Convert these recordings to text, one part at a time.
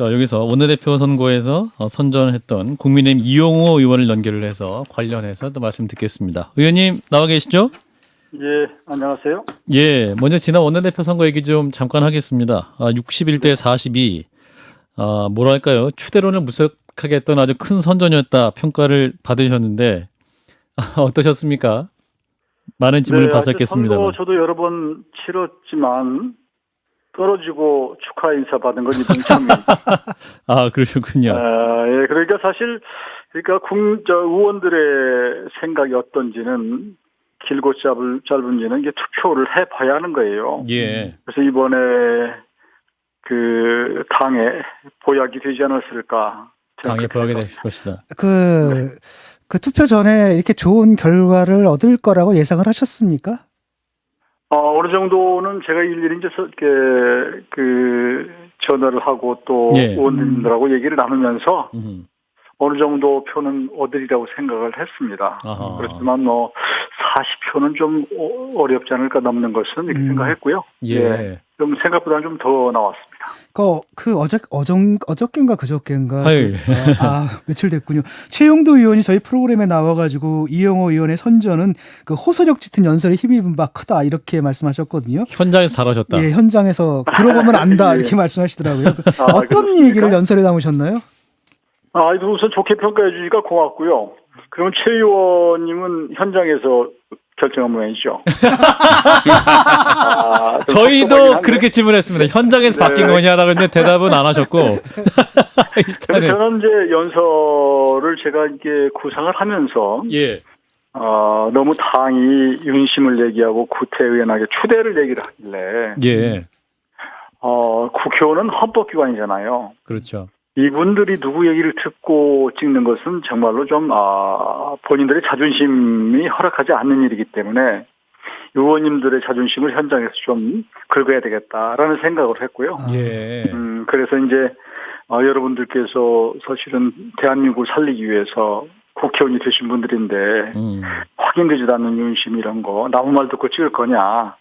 자, 여기서 원내대표 선거에서 선전했던 국민의힘 이용호 의원을 연결을 해서 관련해서 또 말씀 듣겠습니다. 의원님 나와 계시죠? 예, 안녕하세요. 예, 먼저 지난 원내대표 선거 얘기 좀 잠깐 하겠습니다. 61대 42. 뭐랄까요? 추대론을 무색하게 했던 아주 큰 선전이었다 평가를 받으셨는데 어떠셨습니까? 많은 질문을 받았겠습니다만. 저도 여러 번 치렀지만 떨어지고 축하 인사 받은 건 이번 처음입니다. 아, 그러셨군요. 예, 그러니까 사실 의원들의 생각이 어떤지는 길고 짧은지는 이게 투표를 해봐야 하는 거예요. 예. 그래서 이번에 그 당에 보약이 되지 않았을까. 당에 보약이 될 것이다. 그 투표 전에 이렇게 좋은 결과를 얻을 거라고 예상을 하셨습니까? 어느 정도는 제가 일일이 이제 전화를 하고 또 예. 의원님들하고 얘기를 나누면서 어느 정도 표는 얻으리라고 생각을 했습니다. 아하. 그렇지만 40표는 좀 어렵지 않을까 넘는 것은 이렇게 생각했고요. 예. 좀 생각보다는 좀 더 나왔습니다. 어저께인가 그저께인가 화요일. 며칠 됐군요. 최용도 의원이 저희 프로그램에 나와가지고 이용호 의원의 선전은 그 호소력 짙은 연설에 힘이 막 크다 이렇게 말씀하셨거든요. 현장에서 잘하셨다. 예, 현장에서 들어보면 안다 예. 이렇게 말씀하시더라고요. 어떤 그렇습니까? 얘기를 연설에 담으셨나요? 우선 좋게 평가해 주니까 고맙고요. 그럼 최 의원님은 현장에서 결정한 모양이죠. 저희도 그렇게 질문했습니다. 현장에서 바뀐 거냐라고 했는데 대답은 안 하셨고. 일단은 저는 이제 연설을 제가 이게 구상을 하면서 예. 너무 당이 윤심을 얘기하고 구태의연하게 추대를 얘기를 하길래 예. 국회의원은 헌법기관이잖아요. 그렇죠. 이분들이 누구 얘기를 듣고 찍는 것은 정말로 좀 본인들의 자존심이 허락하지 않는 일이기 때문에 의원님들의 자존심을 현장에서 좀 긁어야 되겠다라는 생각을 했고요. 예. 그래서 이제 여러분들께서 사실은 대한민국을 살리기 위해서 국회의원이 되신 분들인데 확인되지도 않는 윤심 이런 거 아무 말 듣고 찍을 거냐,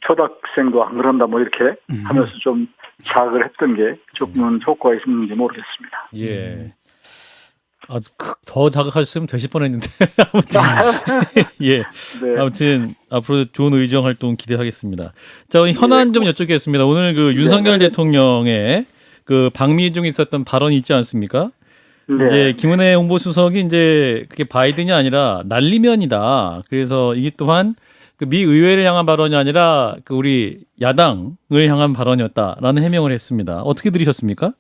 초등학생도 안 그런다 뭐 이렇게 하면서 좀 자극을 했던 게 조금은 효과가 있었는지 모르겠습니다. 예. 더 자극하셨으면 되실 뻔했는데 아무튼 예. 네. 아무튼 앞으로 좋은 의정 활동 기대하겠습니다. 자, 현안 좀 여쭙겠습니다. 오늘 그 윤석열 대통령의 그 방미 중에 있었던 발언이 있지 않습니까? 네. 이제 김은혜 홍보수석이 이제 그게 바이든이 아니라 날리면이다. 그래서 이게 또한 그 미 의회를 향한 발언이 아니라 그 우리 야당을 향한 발언이었다라는 해명을 했습니다. 어떻게 들으셨습니까?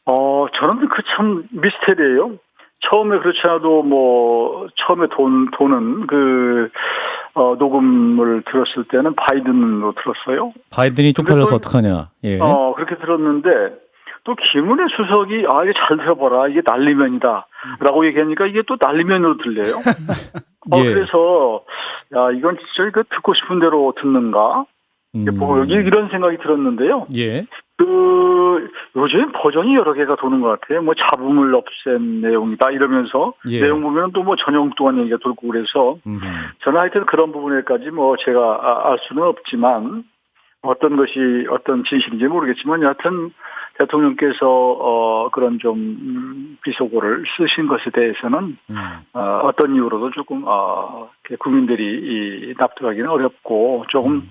저는 그 참 미스테리예요. 처음에 그렇지 않아도 처음에 도는 녹음을 들었을 때는 바이든으로 들었어요. 바이든이 쪽팔려서 어떡하냐. 예. 그렇게 들었는데 또 김은혜 수석이 이게 잘 들어봐라. 이게 날리면이다. 라고 얘기하니까 이게 또 날리면으로 들려요. 예. 그래서 이건 진짜 이거 듣고 싶은 대로 듣는가? 이런 생각이 들었는데요. 예. 요즘 버전이 여러 개가 도는 것 같아요. 잡음을 없앤 내용이다 이러면서 예. 내용 보면 또 전형 동안 얘기가 돌고 그래서 저는 하여튼 그런 부분에까지 제가 알 수는 없지만 어떤 것이 어떤 진실인지 모르겠지만 여하튼 대통령께서 그런 좀 비속어를 쓰신 것에 대해서는 어떤 이유로도 조금 국민들이 납득하기는 어렵고 조금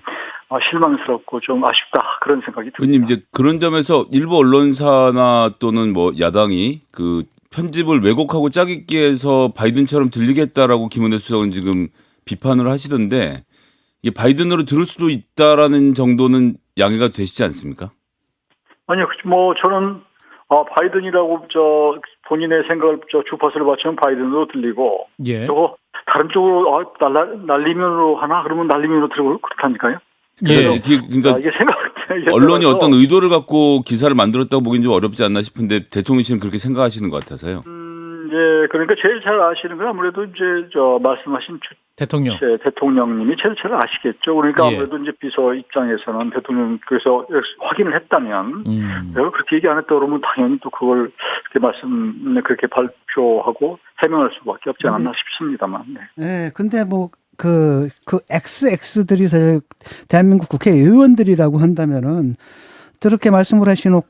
실망스럽고 좀 아쉽다 그런 생각이 듭니다. 의원님 이제 그런 점에서 일부 언론사나 또는 야당이 그 편집을 왜곡하고 짜깁기 해서 바이든처럼 들리겠다라고 김은혜 수석은 지금 비판을 하시던데 이게 바이든으로 들을 수도 있다라는 정도는 양해가 되시지 않습니까? 아니요, 저는 바이든이라고 본인의 생각을 주파수를 맞추면 바이든으로 들리고 예. 저거 다른 쪽으로 날리면으로 하나 그러면 날리면으로 들고 그렇다니까요. 예. 그러니까 이게 언론이 어떤 의도를 갖고 기사를 만들었다고 보기는 좀 어렵지 않나 싶은데 대통령실은 그렇게 생각하시는 것 같아서요. 예, 그러니까 제일 잘 아시는 건 아무래도 이제 말씀하신 대통령님이 제일 잘 아시겠죠. 그러니까 예. 아무래도 이제 비서 입장에서는 대통령께서 확인을 했다면 내가 그렇게 얘기 안 했다 그러면 당연히 또 그걸 그렇게 발표하고 해명할 수밖에 없지 않았나 싶습니다만. 네. 네, 근데 그 XX들이 사실 대한민국 국회의원들이라고 한다면은 그렇게 말씀을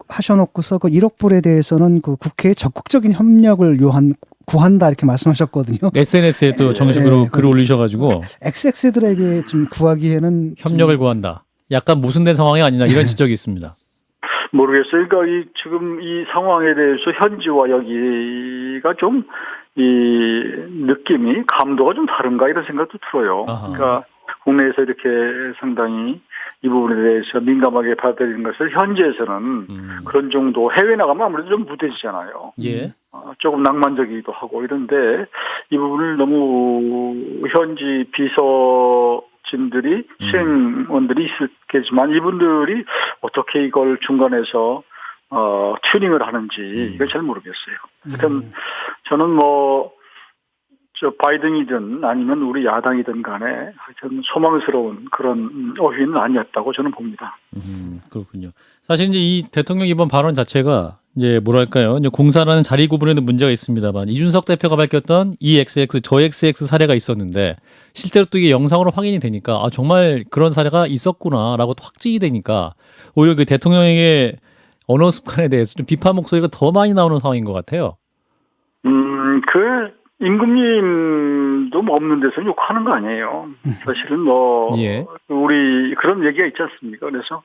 하셔놓고서 그 1억 불에 대해서는 그 국회에 적극적인 협력을 구한다 이렇게 말씀하셨거든요. SNS에 또 정식으로 글을 올리셔가지고 XX들에게 좀 구하기에는 협력을 구한다. 약간 모순된 상황이 아니냐 이런 지적이 있습니다. 모르겠어요. 그러니까 지금 이 상황에 대해서 현지와 여기가 좀 이 느낌이 감도가 좀 다른가 이런 생각도 들어요. 아하. 그러니까 국내에서 이렇게 상당히 이 부분에 대해서 민감하게 받아들이는 것을 현지에서는 그런 정도 해외 나가면 아무래도 좀 무뎌지잖아요. 예. 조금 낭만적이기도 하고 이런데 이 부분을 너무 현지 비서진들이 시행원들이 있겠지만 이분들이 어떻게 이걸 중간에서 튜닝을 하는지 이걸 잘 모르겠어요. 하여튼 저는 바이든이든 아니면 우리 야당이든 간에 하여튼 소망스러운 그런 어휘는 아니었다고 저는 봅니다. 그렇군요. 사실 이제 이 대통령 이번 발언 자체가 이제 뭐랄까요? 이제 공사라는 자리 구분에는 문제가 있습니다만 이준석 대표가 밝혔던 이 XX, 저 XX 사례가 있었는데 실제로 또 이게 영상으로 확인이 되니까 아 정말 그런 사례가 있었구나라고 또 확증이 되니까 오히려 그 대통령에게 언어 습관에 대해서 좀 비판 목소리가 더 많이 나오는 상황인 것 같아요. 그 임금님도 없는 데서 욕하는 거 아니에요. 사실은 예. 우리 그런 얘기가 있지 않습니까? 그래서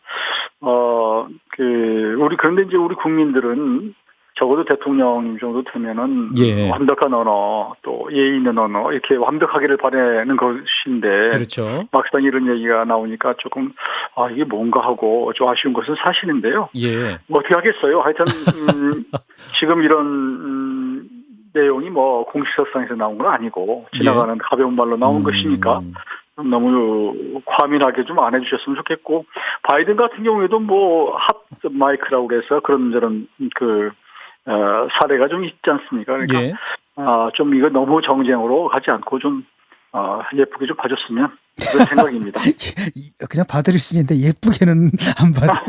그런데 이제 우리 국민들은 적어도 대통령님 정도 되면은 예. 완벽한 언어 또 예의 있는 언어 이렇게 완벽하기를 바라는 것인데 그렇죠. 막상 이런 얘기가 나오니까 조금 이게 뭔가 하고 좀 아쉬운 것은 사실인데요. 예. 어떻게 하겠어요? 하여튼 지금 이런 내용이 공식석상에서 나온 건 아니고 지나가는 가벼운 말로 나온 것이니까 너무 과민하게 좀 안 해주셨으면 좋겠고 바이든 같은 경우에도 핫 마이크라고 해서 그런저런 사례가 좀 있지 않습니까? 그러니까 예. 좀 이거 너무 정쟁으로 가지 않고 좀 예쁘게 좀 봐줬으면 그런 생각입니다. 그냥 봐드릴 수 있는데 예쁘게는 안 받아.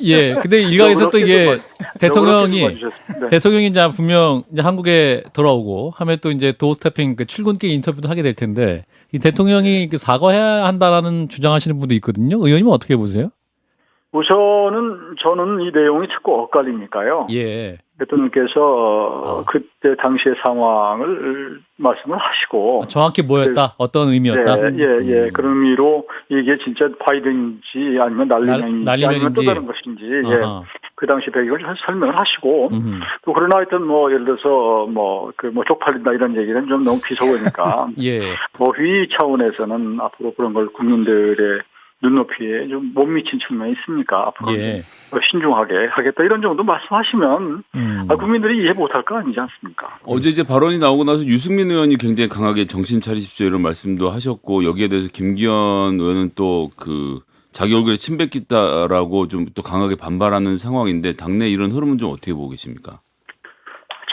예. 근데 일각에서 또 이게 대통령이 네. 대통령이 이제 분명 이제 한국에 돌아오고 하면 또 이제 도어스태핑 출근길 인터뷰도 하게 될 텐데 이 대통령이 사과해야 한다라는 주장하시는 분도 있거든요. 의원님은 어떻게 보세요? 우선은 저는 이 내용이 자꾸 엇갈리니까요. 예. 대통령께서 그때 당시의 상황을 말씀을 하시고 정확히 뭐였다? 어떤 의미였다? 예. 그런 의미로 이게 진짜 바이든인지 아니면 날리면인지 아니면 또 다른 것인지 그 당시 배경을 설명을 하시고 또 그러나 하여튼 예를 들어서 쪽팔린다 이런 얘기는 좀 너무 비속어니까 예. 휘 차원에서는 앞으로 그런 걸 국민들의 눈높이에 좀 못 미친 측면이 있으니까 앞으로 예. 신중하게 하겠다 이런 정도 말씀하시면 국민들이 이해 못할 거 아니지 않습니까? 어제 이제 발언이 나오고 나서 유승민 의원이 굉장히 강하게 정신 차리십시오 이런 말씀도 하셨고 여기에 대해서 김기현 의원은 또 자기 얼굴에 침 뱉겠다라고 좀 또 강하게 반발하는 상황인데 당내 이런 흐름은 좀 어떻게 보고 계십니까?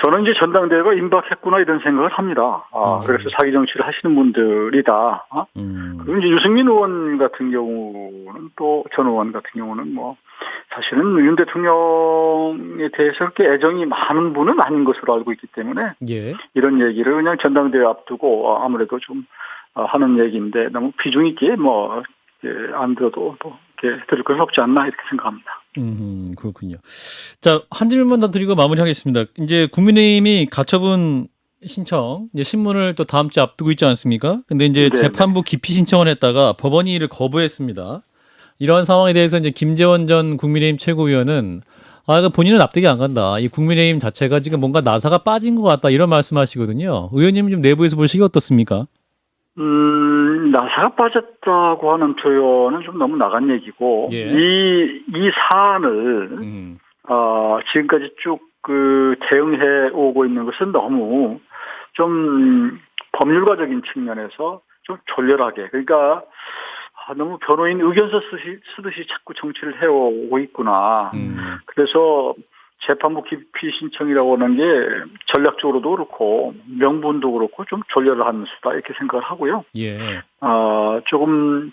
저는 이제 전당대회가 임박했구나 이런 생각을 합니다. 그래서 사기 정치를 하시는 분들이다. 그리고 이제 유승민 의원 같은 경우는 또 전 의원 같은 경우는 사실은 윤 대통령에 대해서 그렇게 애정이 많은 분은 아닌 것으로 알고 있기 때문에 예. 이런 얘기를 그냥 전당대회 앞두고 아무래도 좀 하는 얘기인데 너무 비중 있게 안 들어도 이렇게 들을 것은 없지 않나 이렇게 생각합니다. 그렇군요. 자, 한 질문만 더 드리고 마무리하겠습니다. 이제 국민의힘이 가처분 신청, 이제 신문을 또 다음 주에 앞두고 있지 않습니까? 근데 이제 네네. 재판부 기피 신청을 했다가 법원이 이를 거부했습니다. 이러한 상황에 대해서 이제 김재원 전 국민의힘 최고위원은 본인은 납득이 안 간다. 이 국민의힘 자체가 지금 뭔가 나사가 빠진 것 같다. 이런 말씀하시거든요. 의원님 좀 내부에서 보시기 어떻습니까? 나사가 빠졌다고 하는 표현은 좀 너무 나간 얘기고, 예. 이 사안을, 지금까지 쭉 대응해 오고 있는 것은 너무 좀 법률가적인 측면에서 좀 졸렬하게, 그러니까 너무 변호인 의견서 쓰듯이 자꾸 정치를 해오고 있구나. 그래서 재판부 기피 신청이라고 하는 게 전략적으로도 그렇고 명분도 그렇고 좀 졸렬한 수다 이렇게 생각을 하고요. 예. 조금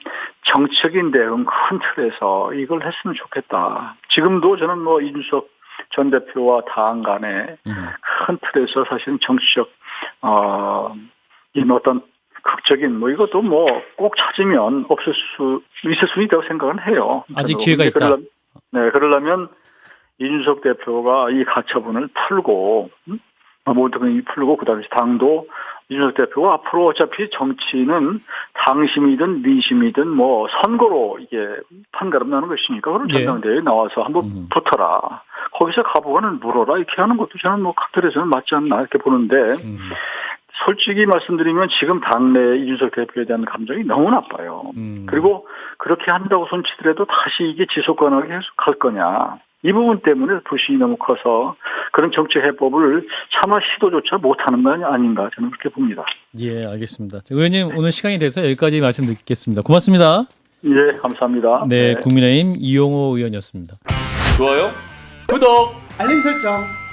정치적인 대응 큰 틀에서 이걸 했으면 좋겠다. 지금도 저는 이준석 전 대표와 당 간에 큰 틀에서 사실은 정치적 어떤 극적인 이것도 꼭 찾으면 있을 수 있다고 생각은 해요. 아직 기회가 있다. 네, 그러려면 이준석 대표가 이 가처분을 풀고, 모든 풀고, 그 다음에 당도 이준석 대표가 앞으로 어차피 정치는 당심이든 민심이든 뭐 선거로 이게 판가름 나는 것이니까 그럼 예. 전당대회에 나와서 한번 붙어라. 거기서 가보고는 물어라. 이렇게 하는 것도 저는 뭐 각들에서는 맞지 않나 이렇게 보는데 솔직히 말씀드리면 지금 당내 이준석 대표에 대한 감정이 너무 나빠요. 그리고 그렇게 한다고 손치더라도 다시 이게 지속가능하게 계속 갈 거냐. 이 부분 때문에 불신이 너무 커서 그런 정치 해법을 차마 시도조차 못하는 거 아닌가 저는 그렇게 봅니다. 예, 알겠습니다. 의원님 오늘 시간이 돼서 여기까지 말씀 드리겠습니다. 고맙습니다. 예, 감사합니다. 네, 국민의힘 이용호 의원이었습니다. 좋아요? 구독! 알림 설정.